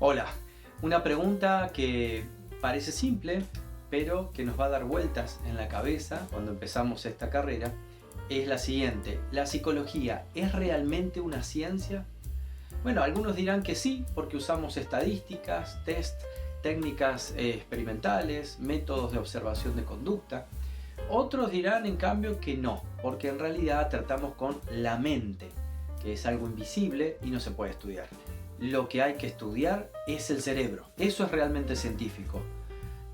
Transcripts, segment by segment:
Hola, una pregunta que parece simple, pero que nos va a dar vueltas en la cabeza cuando empezamos esta carrera, es la siguiente: ¿la psicología es realmente una ciencia? Bueno, algunos dirán que sí, porque usamos estadísticas, test, técnicas experimentales, métodos de observación de conducta. Otros dirán, en cambio, que no, porque en realidad tratamos con la mente, que es algo invisible y no se puede estudiar. Lo que hay que estudiar es el cerebro. Eso es realmente científico.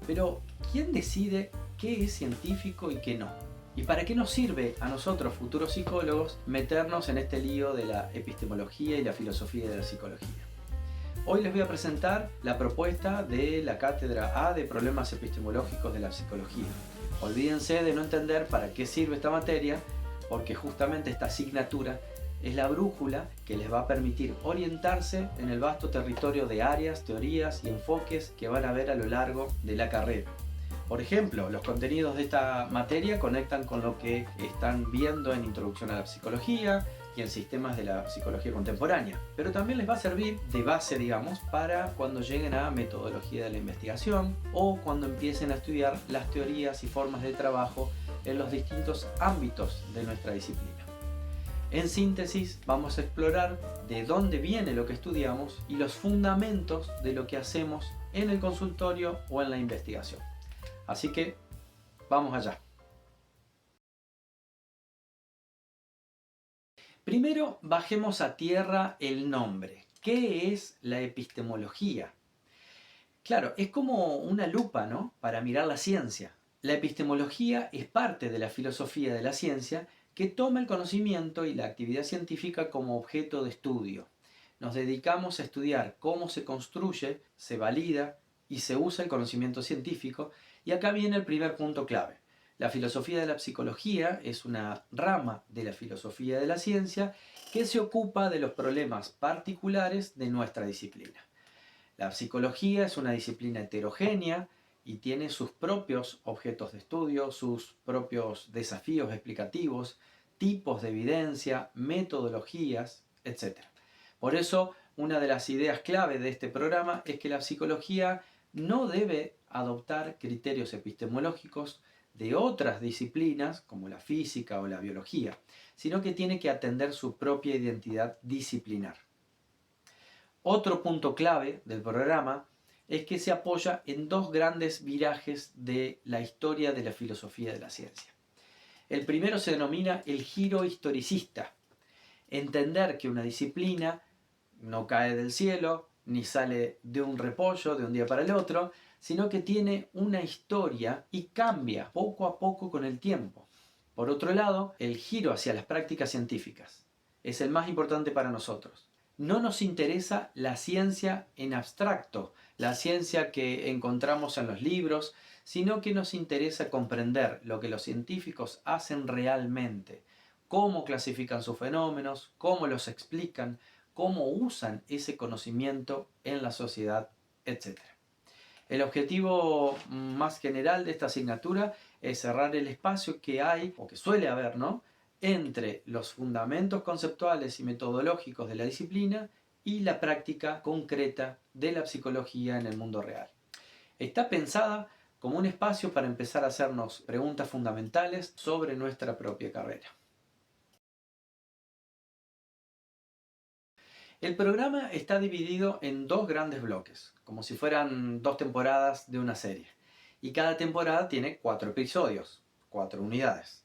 Pero, ¿quién decide qué es científico y qué no? ¿Y para qué nos sirve a nosotros, futuros psicólogos, meternos en este lío de la epistemología y la filosofía de la psicología? Hoy les voy a presentar la propuesta de la Cátedra A de Problemas Epistemológicos de la Psicología. Olvídense de no entender para qué sirve esta materia, porque justamente esta asignatura es la brújula que les va a permitir orientarse en el vasto territorio de áreas, teorías y enfoques que van a ver a lo largo de la carrera. Por ejemplo, los contenidos de esta materia conectan con lo que están viendo en Introducción a la Psicología y en Sistemas de la Psicología Contemporánea, pero también les va a servir de base, digamos, para cuando lleguen a Metodología de la Investigación o cuando empiecen a estudiar las teorías y formas de trabajo en los distintos ámbitos de nuestra disciplina. En síntesis, vamos a explorar de dónde viene lo que estudiamos y los fundamentos de lo que hacemos en el consultorio o en la investigación. Así que, vamos allá. Primero, bajemos a tierra el nombre. ¿Qué es la epistemología? Claro, es como una lupa, ¿no?, para mirar la ciencia. La epistemología es parte de la filosofía de la ciencia que toma el conocimiento y la actividad científica como objeto de estudio. Nos dedicamos a estudiar cómo se construye, se valida y se usa el conocimiento científico, y acá viene el primer punto clave. La filosofía de la psicología es una rama de la filosofía de la ciencia que se ocupa de los problemas particulares de nuestra disciplina. La psicología es una disciplina heterogénea y tiene sus propios objetos de estudio, sus propios desafíos explicativos, tipos de evidencia, metodologías, etc. Por eso, una de las ideas clave de este programa es que la psicología no debe adoptar criterios epistemológicos de otras disciplinas, como la física o la biología, sino que tiene que atender su propia identidad disciplinar. Otro punto clave del programa es que se apoya en dos grandes virajes de la historia de la filosofía de la ciencia. El primero se denomina el giro historicista. Entender que una disciplina no cae del cielo, ni sale de un repollo de un día para el otro, sino que tiene una historia y cambia poco a poco con el tiempo. Por otro lado, el giro hacia las prácticas científicas es el más importante para nosotros. No nos interesa la ciencia en abstracto, la ciencia que encontramos en los libros, sino que nos interesa comprender lo que los científicos hacen realmente, cómo clasifican sus fenómenos, cómo los explican, cómo usan ese conocimiento en la sociedad, etc. El objetivo más general de esta asignatura es cerrar el espacio que hay, o que suele haber, ¿no?, entre los fundamentos conceptuales y metodológicos de la disciplina y la práctica concreta de la psicología en el mundo real. Está pensada como un espacio para empezar a hacernos preguntas fundamentales sobre nuestra propia carrera. El programa está dividido en dos grandes bloques, como si fueran dos temporadas de una serie. Y cada temporada tiene 4 episodios, 4 unidades.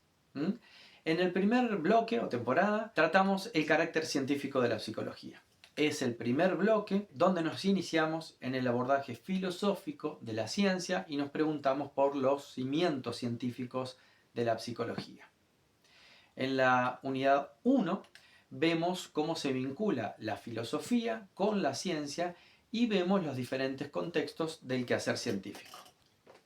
En el primer bloque o temporada tratamos el carácter científico de la psicología. Es el primer bloque donde nos iniciamos en el abordaje filosófico de la ciencia y nos preguntamos por los cimientos científicos de la psicología. En la unidad 1 vemos cómo se vincula la filosofía con la ciencia y vemos los diferentes contextos del quehacer científico.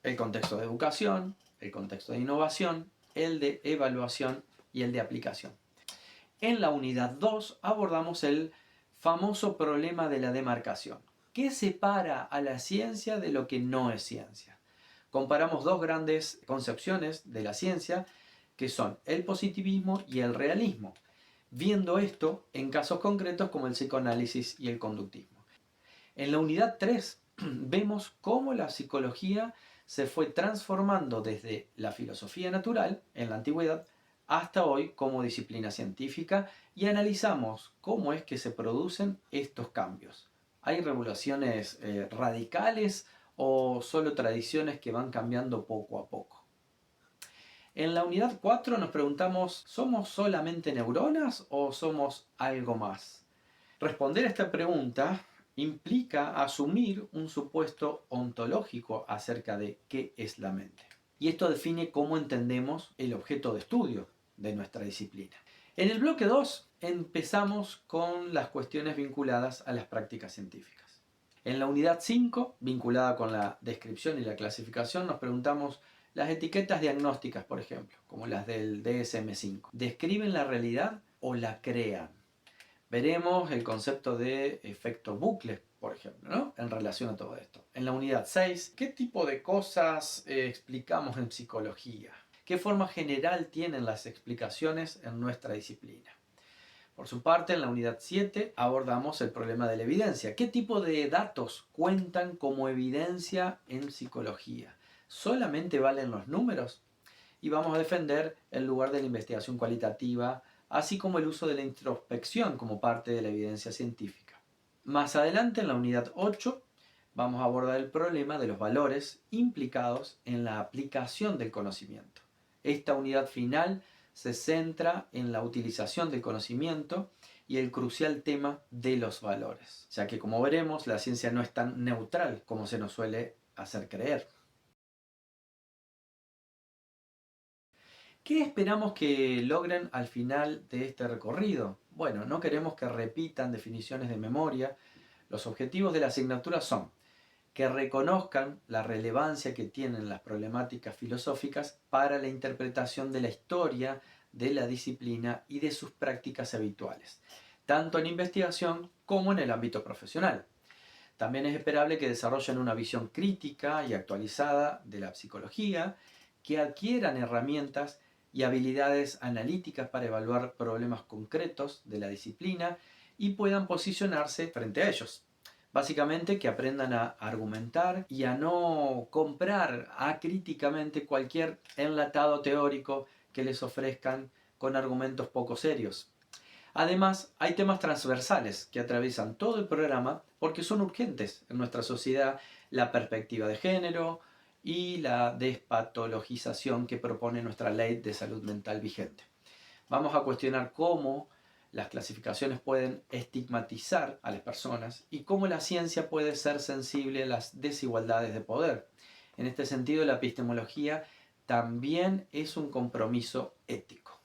El contexto de educación, el contexto de innovación, el de evaluación y el de aplicación. En la unidad 2 abordamos el famoso problema de la demarcación. ¿Qué separa a la ciencia de lo que no es ciencia? Comparamos dos grandes concepciones de la ciencia, que son el positivismo y el realismo, viendo esto en casos concretos como el psicoanálisis y el conductismo. En la unidad 3 vemos cómo la psicología se fue transformando desde la filosofía natural en la antigüedad hasta hoy como disciplina científica y analizamos cómo es que se producen estos cambios. ¿Hay revoluciones radicales o solo tradiciones que van cambiando poco a poco? En la unidad 4 nos preguntamos, ¿somos solamente neuronas o somos algo más? Responder a esta pregunta implica asumir un supuesto ontológico acerca de qué es la mente. Y esto define cómo entendemos el objeto de estudio de nuestra disciplina. En el bloque 2 empezamos con las cuestiones vinculadas a las prácticas científicas. En la unidad 5, vinculada con la descripción y la clasificación, nos preguntamos las etiquetas diagnósticas, por ejemplo, como las del DSM-5. ¿Describen la realidad o la crean? Veremos el concepto de efecto bucle, por ejemplo, ¿no? En relación a todo esto. En la unidad 6, ¿qué tipo de cosas explicamos en psicología? ¿Qué forma general tienen las explicaciones en nuestra disciplina? Por su parte, en la unidad 7 abordamos el problema de la evidencia. ¿Qué tipo de datos cuentan como evidencia en psicología? ¿Solamente valen los números? Y vamos a defender el lugar de la investigación cualitativa, así como el uso de la introspección como parte de la evidencia científica. Más adelante, en la unidad 8, vamos a abordar el problema de los valores implicados en la aplicación del conocimiento. Esta unidad final se centra en la utilización del conocimiento y el crucial tema de los valores, ya que, como veremos, la ciencia no es tan neutral como se nos suele hacer creer. ¿Qué esperamos que logren al final de este recorrido? Bueno, no queremos que repitan definiciones de memoria. Los objetivos de la asignatura son que reconozcan la relevancia que tienen las problemáticas filosóficas para la interpretación de la historia, de la disciplina y de sus prácticas habituales, tanto en investigación como en el ámbito profesional. También es esperable que desarrollen una visión crítica y actualizada de la psicología, que adquieran herramientas y habilidades analíticas para evaluar problemas concretos de la disciplina y puedan posicionarse frente a ellos. Básicamente que aprendan a argumentar y a no comprar acríticamente cualquier enlatado teórico que les ofrezcan con argumentos poco serios. Además, hay temas transversales que atraviesan todo el programa porque son urgentes en nuestra sociedad: la perspectiva de género y la despatologización que propone nuestra ley de salud mental vigente. Vamos a cuestionar cómo las clasificaciones pueden estigmatizar a las personas y cómo la ciencia puede ser sensible a las desigualdades de poder. En este sentido, la epistemología también es un compromiso ético.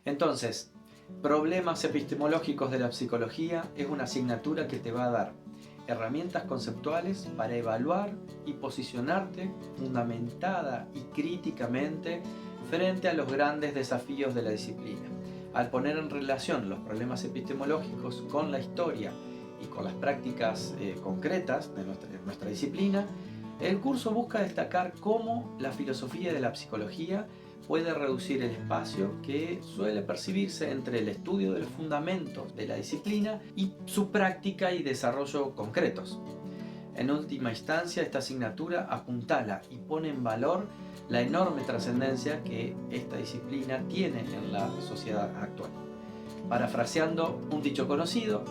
Entonces, problemas epistemológicos de la psicología es una asignatura que te va a dar herramientas conceptuales para evaluar y posicionarte fundamentada y críticamente frente a los grandes desafíos de la disciplina. Al poner en relación los problemas epistemológicos con la historia y con las prácticas concretas de nuestra disciplina, el curso busca destacar cómo la filosofía de la psicología puede reducir el espacio que suele percibirse entre el estudio de los fundamentos de la disciplina y su práctica y desarrollo concretos. En última instancia, esta asignatura apuntala y pone en valor la enorme trascendencia que esta disciplina tiene en la sociedad actual. Parafraseando un dicho conocido,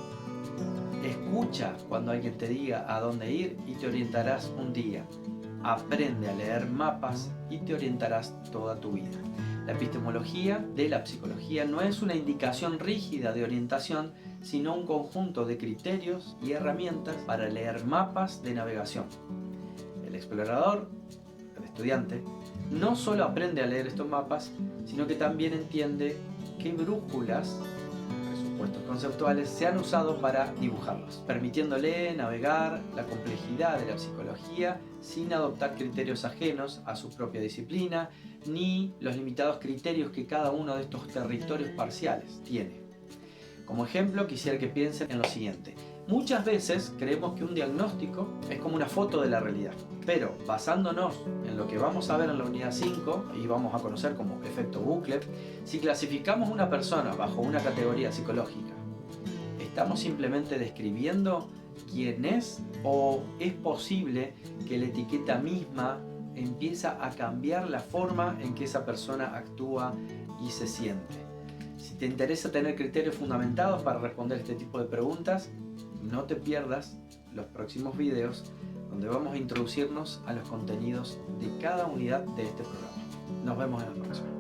escucha cuando alguien te diga a dónde ir y te orientarás un día. Aprende a leer mapas y te orientarás toda tu vida. La epistemología de la psicología no es una indicación rígida de orientación, sino un conjunto de criterios y herramientas para leer mapas de navegación. El explorador, el estudiante, no solo aprende a leer estos mapas, sino que también entiende qué brújulas, presupuestos conceptuales, se han usado para dibujarlos, permitiéndole navegar la complejidad de la psicología sin adoptar criterios ajenos a su propia disciplina, ni los limitados criterios que cada uno de estos territorios parciales tiene. Como ejemplo, quisiera que piensen en lo siguiente. Muchas veces creemos que un diagnóstico es como una foto de la realidad, pero basándonos en lo que vamos a ver en la unidad 5 y vamos a conocer como efecto bucle, si clasificamos a una persona bajo una categoría psicológica, ¿estamos simplemente describiendo quién es o es posible que la etiqueta misma empieza a cambiar la forma en que esa persona actúa y se siente? Si te interesa tener criterios fundamentados para responder este tipo de preguntas, no te pierdas los próximos videos donde vamos a introducirnos a los contenidos de cada unidad de este programa. Nos vemos en la próxima.